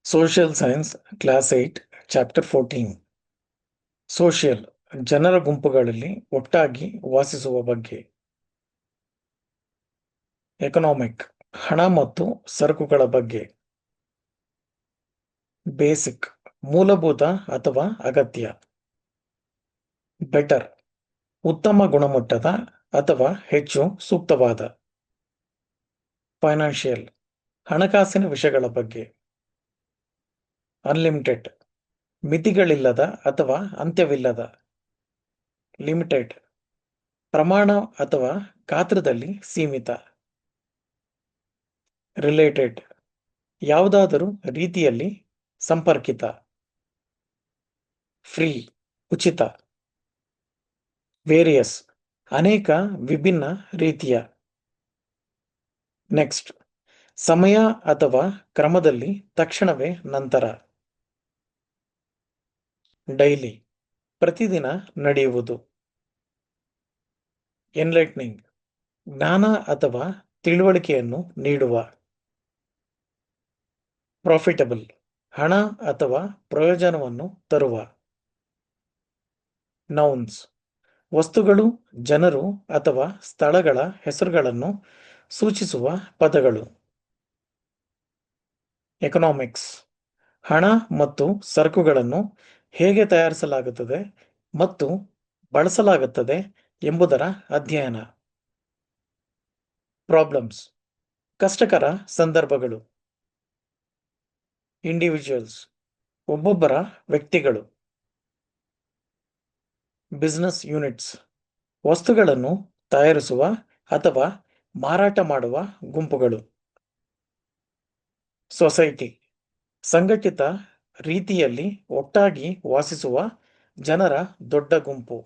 Social science class 8 chapter 14 social ಜನರ ಗುಂಪುಗಳಲ್ಲಿ ಒಟ್ಟಾಗಿ ವಾಸಿಸುವ ಬಗ್ಗೆ. ಎಕನಾಮಿಕ್ ಹಣ ಮತ್ತು ಸರಕುಗಳ ಬಗ್ಗೆ. ಬೇಸಿಕ್ ಮೂಲಭೂತ ಅಥವಾ ಅಗತ್ಯ. ಬೆಟರ್ ಉತ್ತಮ ಗುಣಮಟ್ಟದ ಅಥವಾ ಹೆಚ್ಚು ಸೂಕ್ತವಾದ. ಫೈನಾನ್ಷಿಯಲ್ ಹಣಕಾಸಿನ ವಿಷಯಗಳ ಬಗ್ಗೆ. ಅನ್ಲಿಮಿಟೆಡ್ ಮಿತಿಗಳಿಲ್ಲದ ಅಥವಾ ಅಂತ್ಯವಿಲ್ಲದ. ಲಿಮಿಟೆಡ್ ಪ್ರಮಾಣ ಅಥವಾ ಗಾತ್ರದಲ್ಲಿ ಸೀಮಿತ. ರಿಲೇಟೆಡ್ ಯಾವುದಾದರೂ ರೀತಿಯಲ್ಲಿ ಸಂಪರ್ಕಿತ. ಫ್ರೀ ಉಚಿತ. ವೇರಿಯಸ್ ಅನೇಕ ವಿಭಿನ್ನ ರೀತಿಯ. ನೆಕ್ಸ್ಟ್ ಸಮಯ ಅಥವಾ ಕ್ರಮದಲ್ಲಿ ತಕ್ಷಣವೇ ನಂತರ. ಡೈಲಿ ಪ್ರತಿದಿನ ನಡೆಯುವುದು. ಎನ್ಲೈಟ್ನಿಂಗ್ ಜ್ಞಾನ ಅಥವಾ ತಿಳುವಳಿಕೆಯನ್ನು ನೀಡುವ. ಪ್ರಾಫಿಟಬಲ್ ಹಣ ಅಥವಾ ಪ್ರಯೋಜನವನ್ನು ತರುವ. ನೌನ್ಸ್ ವಸ್ತುಗಳು, ಜನರು ಅಥವಾ ಸ್ಥಳಗಳ ಹೆಸರುಗಳನ್ನು ಸೂಚಿಸುವ ಪದಗಳು. ಎಕನಾಮಿಕ್ಸ್ ಹಣ ಮತ್ತು ಸರಕುಗಳನ್ನು ಹೇಗೆ ತಯಾರಿಸಲಾಗುತ್ತದೆ ಮತ್ತು ಬಳಸಲಾಗುತ್ತದೆ ಎಂಬುದರ ಅಧ್ಯಯನ. ಪ್ರಾಬ್ಲಮ್ಸ್ ಕಷ್ಟಕರ ಸಂದರ್ಭಗಳು. ಇಂಡಿವಿಜುವಲ್ಸ್ ಒಬ್ಬೊಬ್ಬರ ವ್ಯಕ್ತಿಗಳು. ಬಿಸಿನೆಸ್ ಯೂನಿಟ್ಸ್ ವಸ್ತುಗಳನ್ನು ತಯಾರಿಸುವ ಅಥವಾ ಮಾರಾಟ ಮಾಡುವ ಗುಂಪುಗಳು. ಸೊಸೈಟಿ ಸಂಘಟಿತ ರೀತಿಯಲ್ಲಿ ಒಟ್ಟಾಗಿ ವಾಸಿಸುವ ಜನರ ದೊಡ್ಡ ಗುಂಪು.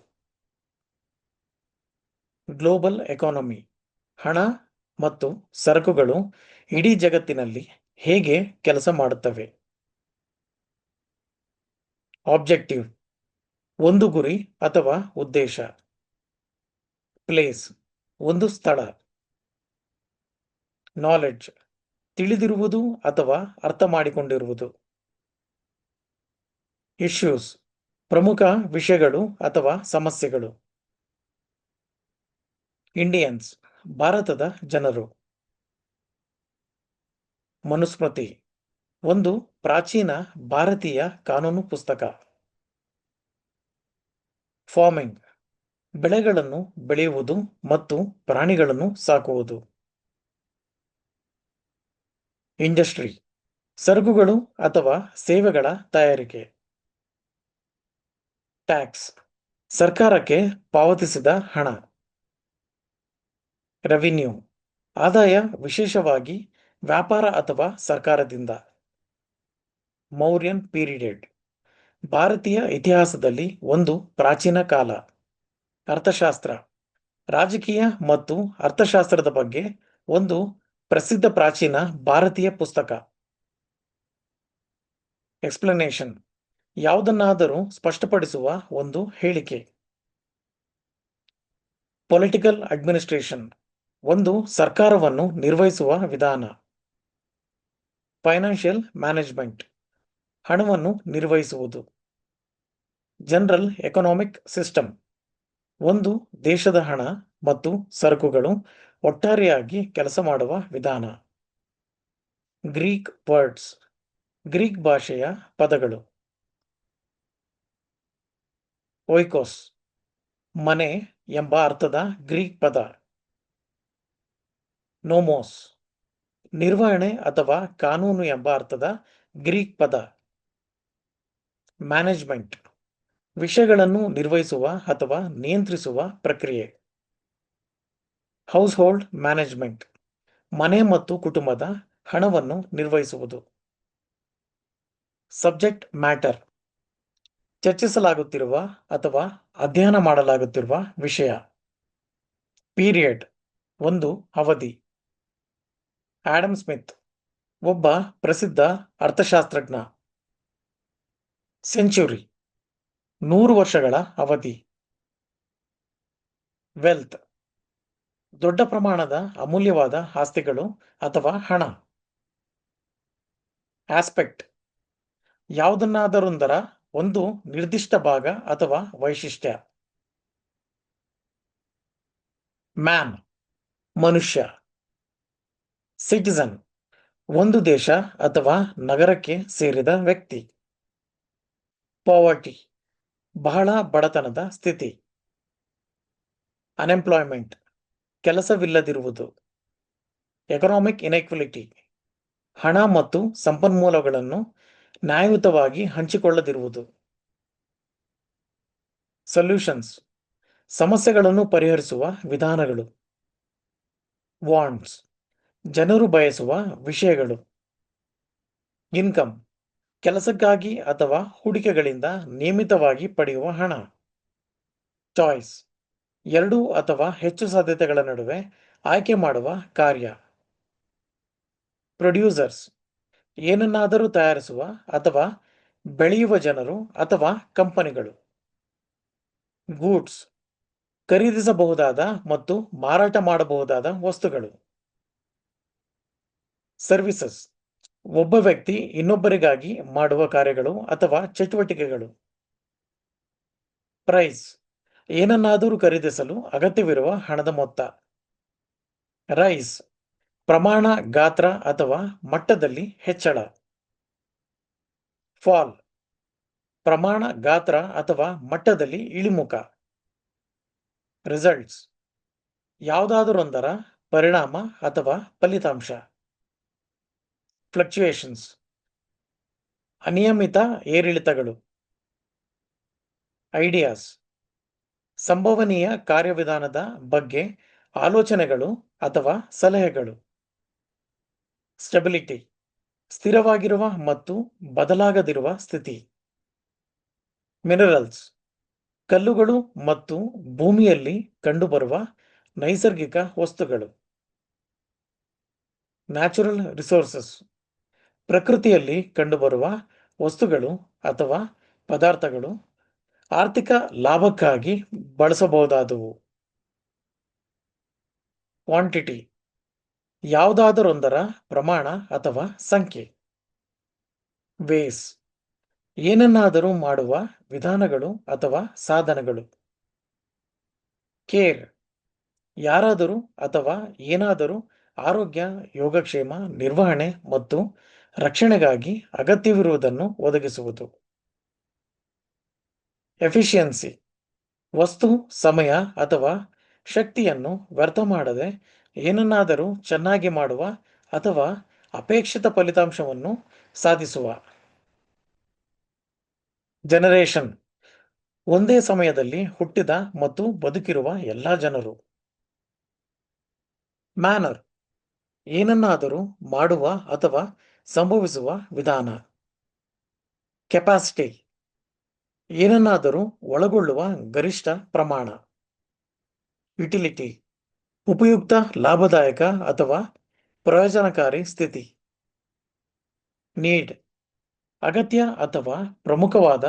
ಗ್ಲೋಬಲ್ ಎಕಾನಮಿ ಹಣ ಮತ್ತು ಸರಕುಗಳು ಇಡೀ ಜಗತ್ತಿನಲ್ಲಿ ಹೇಗೆ ಕೆಲಸ ಮಾಡುತ್ತವೆ. ಆಬ್ಜೆಕ್ಟಿವ್ ಒಂದು ಗುರಿ ಅಥವಾ ಉದ್ದೇಶ. ಪ್ಲೇಸ್ ಒಂದು ಸ್ಥಳ. ನಾಲೆಡ್ಜ್ ತಿಳಿದಿರುವುದು ಅಥವಾ ಅರ್ಥ ಮಾಡಿಕೊಂಡಿರುವುದು. ಇಶ್ಯೂಸ್ ಪ್ರಮುಖ ವಿಷಯಗಳು ಅಥವಾ ಸಮಸ್ಯೆಗಳು. ಇಂಡಿಯನ್ಸ್ ಭಾರತದ ಜನರು. ಮನುಸ್ಮೃತಿ ಒಂದು ಪ್ರಾಚೀನ ಭಾರತೀಯ ಕಾನೂನು ಪುಸ್ತಕ. ಫಾರ್ಮಿಂಗ್ ಬೆಳೆಗಳನ್ನು ಬೆಳೆಯುವುದು ಮತ್ತು ಪ್ರಾಣಿಗಳನ್ನು ಸಾಕುವುದು. ಇಂಡಸ್ಟ್ರಿ ಸರಕುಗಳು ಅಥವಾ ಸೇವೆಗಳ ತಯಾರಿಕೆ. ಟ್ಯಾಕ್ಸ್ ಸರ್ಕಾರಕ್ಕೆ ಪಾವತಿಸಿದ ಹಣ. ರೆವಿನ್ಯೂ ಆದಾಯ, ವಿಶೇಷವಾಗಿ ವ್ಯಾಪಾರ ಅಥವಾ ಸರ್ಕಾರದಿಂದ. ಮೌರ್ಯನ್ ಪೀರಿಯಡ್ ಭಾರತೀಯ ಇತಿಹಾಸದಲ್ಲಿ ಒಂದು ಪ್ರಾಚೀನ ಕಾಲ. ಅರ್ಥಶಾಸ್ತ್ರ ರಾಜಕೀಯ ಮತ್ತು ಅರ್ಥಶಾಸ್ತ್ರದ ಬಗ್ಗೆ ಒಂದು ಪ್ರಸಿದ್ಧ ಪ್ರಾಚೀನ ಭಾರತೀಯ ಪುಸ್ತಕ. ಎಕ್ಸ್ಪ್ಲನೇಷನ್ ಯಾವುದನ್ನಾದರೂ ಸ್ಪಷ್ಟಪಡಿಸುವ ಒಂದು ಹೇಳಿಕೆ. ಪೊಲಿಟಿಕಲ್ ಅಡ್ಮಿನಿಸ್ಟ್ರೇಷನ್ ಒಂದು ಸರ್ಕಾರವನ್ನು ನಿರ್ವಹಿಸುವ ವಿಧಾನ. ಫೈನಾನ್ಷಿಯಲ್ ಮ್ಯಾನೇಜ್ಮೆಂಟ್ ಹಣವನ್ನು ನಿರ್ವಹಿಸುವುದು. ಜನರಲ್ ಎಕನಾಮಿಕ್ ಸಿಸ್ಟಮ್ ಒಂದು ದೇಶದ ಹಣ ಮತ್ತು ಸರಕುಗಳು ಒಟ್ಟಾರೆಯಾಗಿ ಕೆಲಸ ಮಾಡುವ ವಿಧಾನ. ಗ್ರೀಕ್ ವರ್ಡ್ಸ್ ಗ್ರೀಕ್ ಭಾಷೆಯ ಪದಗಳು. ಓಯ್ಕೋಸ್ ಮನೆ ಎಂಬ ಅರ್ಥದ ಗ್ರೀಕ್ ಪದ. ನೋಮೋಸ್ ನಿರ್ವಹಣೆ ಅಥವಾ ಕಾನೂನು ಎಂಬ ಅರ್ಥದ ಗ್ರೀಕ್ ಪದ. ಮ್ಯಾನೇಜ್ಮೆಂಟ್ ವಿಷಯಗಳನ್ನು ನಿರ್ವಹಿಸುವ ಅಥವಾ ನಿಯಂತ್ರಿಸುವ ಪ್ರಕ್ರಿಯೆ. ಹೌಸ್ ಹೋಲ್ಡ್ ಮ್ಯಾನೇಜ್ಮೆಂಟ್ ಮನೆ ಮತ್ತು ಕುಟುಂಬದ ಹಣವನ್ನು ನಿರ್ವಹಿಸುವುದು. ಸಬ್ಜೆಕ್ಟ್ ಮ್ಯಾಟರ್ ಚರ್ಚಿಸಲಾಗುತ್ತಿರುವ ಅಥವಾ ಅಧ್ಯಯನ ಮಾಡಲಾಗುತ್ತಿರುವ ವಿಷಯ. ಪೀರಿಯಡ್ ಒಂದು ಅವಧಿ. ಆಡಮ್ ಸ್ಮಿತ್ ಒಬ್ಬ ಪ್ರಸಿದ್ಧ ಅರ್ಥಶಾಸ್ತ್ರಜ್ಞ. ಸೆಂಚುರಿ 100 ವರ್ಷಗಳ ಅವಧಿ. ವೆಲ್ತ್ ದೊಡ್ಡ ಪ್ರಮಾಣದ ಅಮೂಲ್ಯವಾದ ಆಸ್ತಿಗಳು ಅಥವಾ ಹಣ. ಆಸ್ಪೆಕ್ಟ್ ಯಾವುದನ್ನಾದರೊಂದರ ಒಂದು ನಿರ್ದಿಷ್ಟ ಭಾಗ ಅಥವಾ ವೈಶಿಷ್ಟ್ಯ. ಮ್ಯಾನ್ ಮನುಷ್ಯ. ಸಿಟಿಸನ್ ಒಂದು ದೇಶ ಅಥವಾ ನಗರಕ್ಕೆ ಸೇರಿದ ವ್ಯಕ್ತಿ. ಪಾವರ್ಟಿ ಬಹಳ ಬಡತನದ ಸ್ಥಿತಿ. ಅನ್ಎಂಪ್ಲಾಯ್ಮೆಂಟ್ ಕೆಲಸವಿಲ್ಲದಿರುವುದು. ಎಕನಾಮಿಕ್ ಇನ್ಎಕ್ವಾಲಿಟಿ ಹಣ ಮತ್ತು ಸಂಪನ್ಮೂಲಗಳನ್ನು ನ್ಯಾಯಯುತವಾಗಿ ಹಂಚಿಕೊಳ್ಳದಿರುವುದು. ಸೊಲ್ಯೂಷನ್ಸ್ ಸಮಸ್ಯೆಗಳನ್ನು ಪರಿಹರಿಸುವ ವಿಧಾನಗಳು. ವಾಂಟ್ಸ್ ಜನರು ಬಯಸುವ ವಿಷಯಗಳು. ಇನ್ಕಮ್ ಕೆಲಸಕ್ಕಾಗಿ ಅಥವಾ ಹೂಡಿಕೆಗಳಿಂದ ನಿಯಮಿತವಾಗಿ ಪಡೆಯುವ ಹಣ. ಚಾಯ್ಸ್ ಎರಡು ಅಥವಾ ಹೆಚ್ಚು ಸಾಧ್ಯತೆಗಳ ನಡುವೆ ಆಯ್ಕೆ ಮಾಡುವ ಕಾರ್ಯ. ಪ್ರೊಡ್ಯೂಸರ್ಸ್ ಏನನ್ನಾದರೂ ತಯಾರಿಸುವ ಅಥವಾ ಬೆಳೆಯುವ ಜನರು ಅಥವಾ ಕಂಪನಿಗಳು. ಗೂಡ್ಸ್ ಖರೀದಿಸಬಹುದಾದ ಮತ್ತು ಮಾರಾಟ ಮಾಡಬಹುದಾದ ವಸ್ತುಗಳು. ಸರ್ವಿಸಸ್ ಒಬ್ಬ ವ್ಯಕ್ತಿ ಇನ್ನೊಬ್ಬರಿಗಾಗಿ ಮಾಡುವ ಕಾರ್ಯಗಳು ಅಥವಾ ಚಟುವಟಿಕೆಗಳು. ಪ್ರೈಸ್ ಏನನ್ನಾದರೂ ಖರೀದಿಸಲು ಅಗತ್ಯವಿರುವ ಹಣದ ಮೊತ್ತ. ರೈಸ್ ಪ್ರಮಾಣ, ಗಾತ್ರ ಅಥವಾ ಮಟ್ಟದಲ್ಲಿ ಹೆಚ್ಚಳ. ಫಾಲ್ ಪ್ರಮಾಣ, ಗಾತ್ರ ಅಥವಾ ಮಟ್ಟದಲ್ಲಿ ಇಳಿಮುಖ. ರಿಸಲ್ಟ್ಸ್ ಯಾವುದಾದರೊಂದರ ಪರಿಣಾಮ ಅಥವಾ ಫಲಿತಾಂಶ. ಫ್ಲಕ್ಚುಯೇಷನ್ಸ್ ಅನಿಯಮಿತ ಏರಿಳಿತಗಳು. ಐಡಿಯಾಸ್ ಸಂಭವನೀಯ ಕಾರ್ಯವಿಧಾನದ ಬಗ್ಗೆ ಆಲೋಚನೆಗಳು ಅಥವಾ ಸಲಹೆಗಳು. ಸ್ಟೆಬಿಲಿಟಿ ಸ್ಥಿರವಾಗಿರುವ ಮತ್ತು ಬದಲಾಗದಿರುವ ಸ್ಥಿತಿ. ಮಿನರಲ್ಸ್ ಕಲ್ಲುಗಳು ಮತ್ತು ಭೂಮಿಯಲ್ಲಿ ಕಂಡುಬರುವ ನೈಸರ್ಗಿಕ ವಸ್ತುಗಳು. ನ್ಯಾಚುರಲ್ ರಿಸೋರ್ಸಸ್ ಪ್ರಕೃತಿಯಲ್ಲಿ ಕಂಡುಬರುವ ವಸ್ತುಗಳು ಅಥವಾ ಪದಾರ್ಥಗಳು ಆರ್ಥಿಕ ಲಾಭಕ್ಕಾಗಿ ಬಳಸಬಹುದಾದವು. ಕ್ವಾಂಟಿಟಿ ಯಾವುದಾದರೊಂದರ ಪ್ರಮಾಣ ಅಥವಾ ಸಂಖ್ಯೆ. ವೇಸ್ ಏನನ್ನಾದರೂ ಮಾಡುವ ವಿಧಾನಗಳು ಅಥವಾ ಸಾಧನಗಳು. ಕೇರ್ ಯಾರಾದರೂ ಅಥವಾ ಏನಾದರೂ ಆರೋಗ್ಯ, ಯೋಗಕ್ಷೇಮ, ನಿರ್ವಹಣೆ ಮತ್ತು ರಕ್ಷಣೆಗಾಗಿ ಅಗತ್ಯವಿರುವುದನ್ನು ಒದಗಿಸುವುದು. ಎಫಿಷಿಯನ್ಸಿ ವಸ್ತು, ಸಮಯ ಅಥವಾ ಶಕ್ತಿಯನ್ನು ವ್ಯರ್ಥ ಮಾಡದೆ ಏನನ್ನಾದರೂ ಚೆನ್ನಾಗಿ ಮಾಡುವ ಅಥವಾ ಅಪೇಕ್ಷಿತ ಫಲಿತಾಂಶವನ್ನು ಸಾಧಿಸುವ. ಜನರೇಷನ್ ಒಂದೇ ಸಮಯದಲ್ಲಿ ಹುಟ್ಟಿದ ಮತ್ತು ಬದುಕಿರುವ ಎಲ್ಲ ಜನರು. ಮ್ಯಾನರ್ ಏನನ್ನಾದರೂ ಮಾಡುವ ಅಥವಾ ಸಂಭವಿಸುವ ವಿಧಾನ. ಕೆಪಾಸಿಟಿ ಏನನ್ನಾದರೂ ಒಳಗೊಳ್ಳುವ ಗರಿಷ್ಠ ಪ್ರಮಾಣ. ಯುಟಿಲಿಟಿ ಉಪಯುಕ್ತ, ಲಾಭದಾಯಕ ಅಥವಾ ಪ್ರಯೋಜನಕಾರಿ ಸ್ಥಿತಿ. ನೀಡ್ ಅಗತ್ಯ ಅಥವಾ ಪ್ರಮುಖವಾದ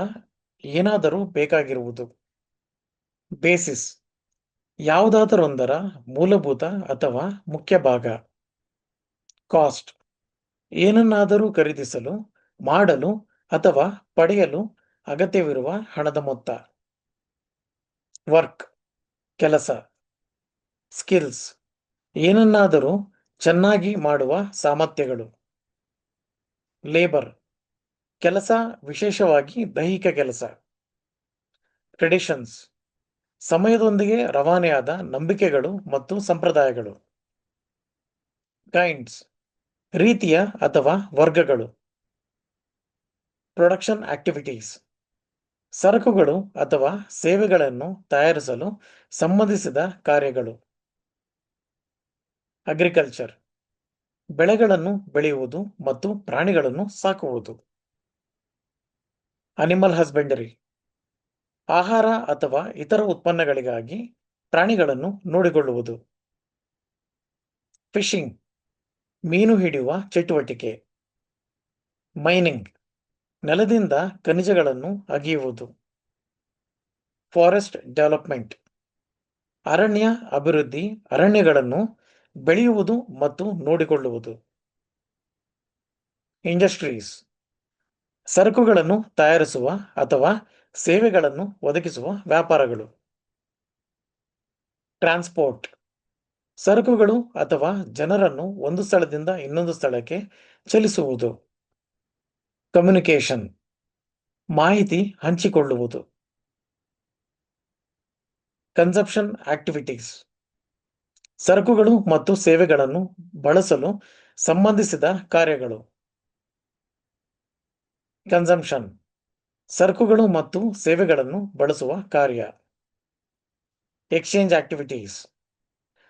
ಏನಾದರೂ ಬೇಕಾಗಿರುವುದು. ಬೇಸಿಸ್ ಯಾವುದಾದರೊಂದರ ಮೂಲಭೂತ ಅಥವಾ ಮುಖ್ಯ ಭಾಗ. ಕಾಸ್ಟ್ ಏನನ್ನಾದರೂ ಖರೀದಿಸಲು, ಮಾಡಲು ಅಥವಾ ಪಡೆಯಲು ಅಗತ್ಯವಿರುವ ಹಣದ ಮೊತ್ತ. ವರ್ಕ್ ಕೆಲಸ. ಸ್ಕಿಲ್ಸ್ ಏನನ್ನಾದರೂ ಚೆನ್ನಾಗಿ ಮಾಡುವ ಸಾಮರ್ಥ್ಯಗಳು. ಲೇಬರ್ ಕೆಲಸ, ವಿಶೇಷವಾಗಿ ದೈಹಿಕ ಕೆಲಸ. ಟ್ರೆಡಿಷನ್ಸ್ ಸಮಯದೊಂದಿಗೆ ರವಾನೆಯಾದ ನಂಬಿಕೆಗಳು ಮತ್ತು ಸಂಪ್ರದಾಯಗಳು. ಕೈಂಡ್ಸ್ ರೀತಿಯ ಅಥವಾ ವರ್ಗಗಳು. ಪ್ರೊಡಕ್ಷನ್ ಆಕ್ಟಿವಿಟೀಸ್ ಸರಕುಗಳು ಅಥವಾ ಸೇವೆಗಳನ್ನು ತಯಾರಿಸಲು ಸಂಬಂಧಿಸಿದ ಕಾರ್ಯಗಳು. ಅಗ್ರಿಕಲ್ಚರ್ ಬೆಳೆಗಳನ್ನು ಬೆಳೆಯುವುದು ಮತ್ತು ಪ್ರಾಣಿಗಳನ್ನು ಸಾಕುವುದು. ಅನಿಮಲ್ ಹಸ್ಬೆಂಡರಿ ಆಹಾರ ಅಥವಾ ಇತರ ಉತ್ಪನ್ನಗಳಿಗಾಗಿ ಪ್ರಾಣಿಗಳನ್ನು ನೋಡಿಕೊಳ್ಳುವುದು. ಫಿಶಿಂಗ್ ಮೀನು ಹಿಡಿಯುವ ಚಟುವಟಿಕೆ. ಮೈನಿಂಗ್ ನೆಲದಿಂದ ಖನಿಜಗಳನ್ನು ಅಗೆಯುವುದು. ಫಾರೆಸ್ಟ್ ಡೆವಲಪ್ಮೆಂಟ್ ಅರಣ್ಯ ಅಭಿವೃದ್ಧಿ, ಅರಣ್ಯಗಳನ್ನು ಬೆಳೆಯುವುದು ಮತ್ತು ನೋಡಿಕೊಳ್ಳುವುದು. ಇಂಡಸ್ಟ್ರೀಸ್ ಸರಕುಗಳನ್ನು ತಯಾರಿಸುವ ಅಥವಾ ಸೇವೆಗಳನ್ನು ಒದಗಿಸುವ ವ್ಯಾಪಾರಗಳು. ಟ್ರಾನ್ಸ್ಪೋರ್ಟ್ ಸರಕುಗಳು ಅಥವಾ ಜನರನ್ನು ಒಂದು ಸ್ಥಳದಿಂದ ಇನ್ನೊಂದು ಸ್ಥಳಕ್ಕೆ ಚಲಿಸುವುದು. ಕಮ್ಯುನಿಕೇಷನ್ ಮಾಹಿತಿ ಹಂಚಿಕೊಳ್ಳುವುದು. ಕನ್ಸಂಪ್ಷನ್ ಆಕ್ಟಿವಿಟೀಸ್ ಸರಕುಗಳು ಮತ್ತು ಸೇವೆಗಳನ್ನು ಬಳಸಲು ಸಂಬಂಧಿಸಿದ ಕಾರ್ಯಗಳು. ಕನ್ಸಂಪ್ಷನ್ ಸರಕುಗಳು ಮತ್ತು ಸೇವೆಗಳನ್ನು ಬಳಸುವ ಕಾರ್ಯ. ಎಕ್ಸ್ಚೇಂಜ್ ಆಕ್ಟಿವಿಟೀಸ್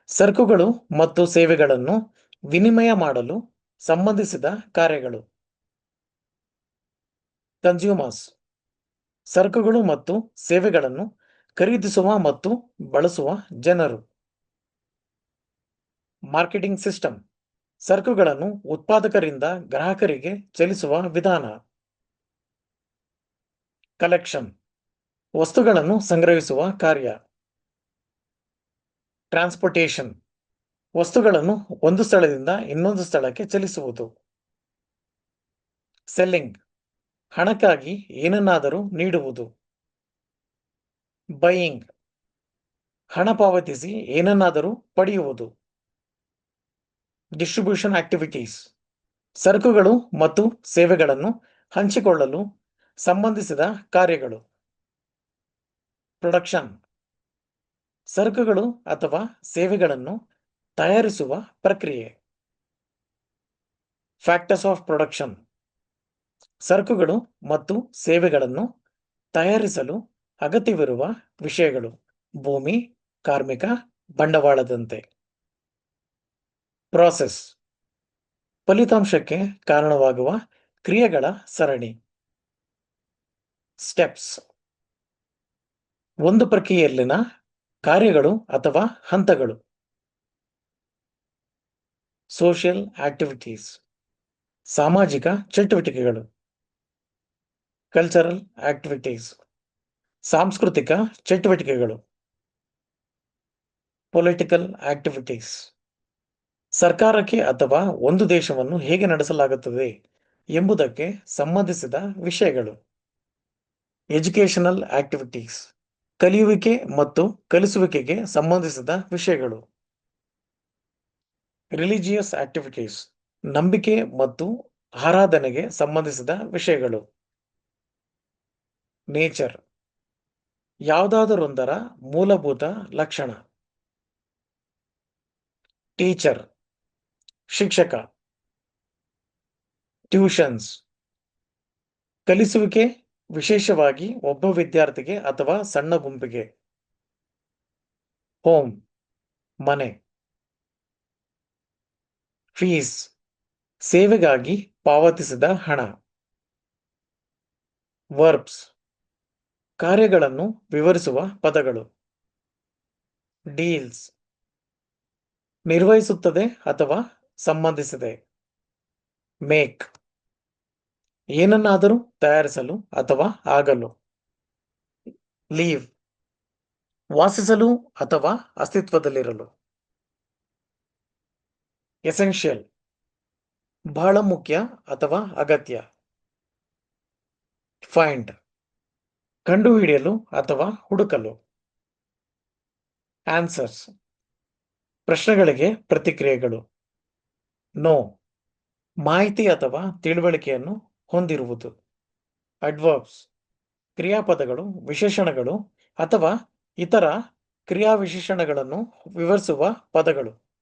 ಸರಕುಗಳು ಮತ್ತು ಸೇವೆಗಳನ್ನು ವಿನಿಮಯ ಮಾಡಲು ಸಂಬಂಧಿಸಿದ ಕಾರ್ಯಗಳು. ಕನ್ಸ್ಯೂಮರ್ಸ್ ಸರಕುಗಳು ಮತ್ತು ಸೇವೆಗಳನ್ನು ಖರೀದಿಸುವ ಮತ್ತು ಬಳಸುವ ಜನರು. ಮಾರ್ಕೆಟಿಂಗ್ ಸಿಸ್ಟಮ್ ಸರಕುಗಳನ್ನು ಉತ್ಪಾದಕರಿಂದ ಗ್ರಾಹಕರಿಗೆ ಚಲಿಸುವ ವಿಧಾನ. ಕಲೆಕ್ಷನ್ ವಸ್ತುಗಳನ್ನು ಸಂಗ್ರಹಿಸುವ ಕಾರ್ಯ. ಟ್ರಾನ್ಸ್ಪೋರ್ಟೇಷನ್ ವಸ್ತುಗಳನ್ನು ಒಂದು ಸ್ಥಳದಿಂದ ಇನ್ನೊಂದು ಸ್ಥಳಕ್ಕೆ ಚಲಿಸುವುದು. ಸೆಲ್ಲಿಂಗ್ ಹಣಕ್ಕಾಗಿ ಏನನ್ನಾದರೂ ನೀಡುವುದು. ಬೈಯಿಂಗ್ ಹಣ ಪಾವತಿಸಿ ಏನನ್ನಾದರೂ ಪಡೆಯುವುದು. ಡಿಸ್ಟ್ರಿಬ್ಯೂಷನ್ ಆಕ್ಟಿವಿಟೀಸ್ ಸರಕುಗಳು ಮತ್ತು ಸೇವೆಗಳನ್ನು ಹಂಚಿಕೊಳ್ಳಲು ಸಂಬಂಧಿಸಿದ ಕಾರ್ಯಗಳು. ಪ್ರೊಡಕ್ಷನ್ ಸರಕುಗಳು ಅಥವಾ ಸೇವೆಗಳನ್ನು ತಯಾರಿಸುವ ಪ್ರಕ್ರಿಯೆ. ಫ್ಯಾಕ್ಟರ್ಸ್ ಆಫ್ ಪ್ರೊಡಕ್ಷನ್ ಸರಕುಗಳು ಮತ್ತು ಸೇವೆಗಳನ್ನು ತಯಾರಿಸಲು ಅಗತ್ಯವಿರುವ ವಿಷಯಗಳು. ಭೂಮಿ, ಕಾರ್ಮಿಕ, ಬಂಡವಾಳದಂತೆ. ಪ್ರಾಸೆಸ್ ಫಲಿತಾಂಶಕ್ಕೆ ಕಾರಣವಾಗುವ ಕ್ರಿಯೆಗಳ ಸರಣಿ. ಸ್ಟೆಪ್ಸ್ ಒಂದು ಪ್ರಕ್ರಿಯೆಯಲ್ಲಿನ ಕಾರ್ಯಗಳು ಅಥವಾ ಹಂತಗಳು. ಸೋಷಿಯಲ್ ಆಕ್ಟಿವಿಟೀಸ್ ಸಾಮಾಜಿಕ ಚಟುವಟಿಕೆಗಳು. ಕಲ್ಚರಲ್ ಆಕ್ಟಿವಿಟೀಸ್ ಸಾಂಸ್ಕೃತಿಕ ಚಟುವಟಿಕೆಗಳು. ಪೊಲಿಟಿಕಲ್ ಆಕ್ಟಿವಿಟೀಸ್ ಸರ್ಕಾರಕ್ಕೆ ಅಥವಾ ಒಂದು ದೇಶವನ್ನು ಹೇಗೆ ನಡೆಸಲಾಗುತ್ತದೆ ಎಂಬುದಕ್ಕೆ ಸಂಬಂಧಿಸಿದ ವಿಷಯಗಳು. ಎಜುಕೇಷನಲ್ ಆಕ್ಟಿವಿಟೀಸ್ ಕಲಿಯುವಿಕೆ ಮತ್ತು ಕಲಿಸುವಿಕೆಗೆ ಸಂಬಂಧಿಸಿದ ವಿಷಯಗಳು. ರಿಲಿಜಿಯಸ್ ಆಕ್ಟಿವಿಟೀಸ್ ನಂಬಿಕೆ ಮತ್ತು ಆರಾಧನೆಗೆ ಸಂಬಂಧಿಸಿದ ವಿಷಯಗಳು. ನೇಚರ್ ಯಾವುದಾದರೊಂದರ ಮೂಲಭೂತ ಲಕ್ಷಣ. ಟೀಚರ್ ಶಿಕ್ಷಕ. ಟ್ಯೂಷನ್ಸ್ ಕಲಿಸುವಿಕೆ, ವಿಶೇಷವಾಗಿ ಒಬ್ಬ ವಿದ್ಯಾರ್ಥಿಗೆ ಅಥವಾ ಸಣ್ಣ ಗುಂಪಿಗೆ. ಹೋಮ್ ಮನೆ. ಫೀಸ್ ಸೇವೆಗಾಗಿ ಪಾವತಿಸಿದ ಹಣ. ವರ್ಬ್ಸ್ ಕಾರ್ಯಗಳನ್ನು ವಿವರಿಸುವ ಪದಗಳು. ಡೀಲ್ಸ್ ನಿರ್ವಹಿಸುತ್ತದೆ ಅಥವಾ ಸಂಬಂಧಿಸಿದೆ. ಮೇಕ್ ಏನನ್ನಾದರೂ ತಯಾರಿಸಲು ಅಥವಾ ಆಗಲು. ಲೀವ್ ವಾಸಿಸಲು ಅಥವಾ ಅಸ್ತಿತ್ವದಲ್ಲಿರಲು. ಎಸೆನ್ಷಿಯಲ್ ಬಹಳ ಮುಖ್ಯ ಅಥವಾ ಅಗತ್ಯ. ಫೈಂಡ್ ಕಂಡುಹಿಡಿಯಲು ಅಥವಾ ಹುಡುಕಲು. ಆನ್ಸರ್ಸ್ ಪ್ರಶ್ನೆಗಳಿಗೆ ಪ್ರತಿಕ್ರಿಯೆಗಳು. ನೋ ಮಾಹಿತಿ ಅಥವಾ ತಿಳುವಳಿಕೆಯನ್ನು ಹೊಂದಿರುವುದು. ಅಡ್ವರ್ಬ್ಸ್ ಕ್ರಿಯಾಪದಗಳು, ವಿಶೇಷಣಗಳು ಅಥವಾ ಇತರ ಕ್ರಿಯಾವಿಶೇಷಣಗಳನ್ನು ವಿವರಿಸುವ ಪದಗಳು.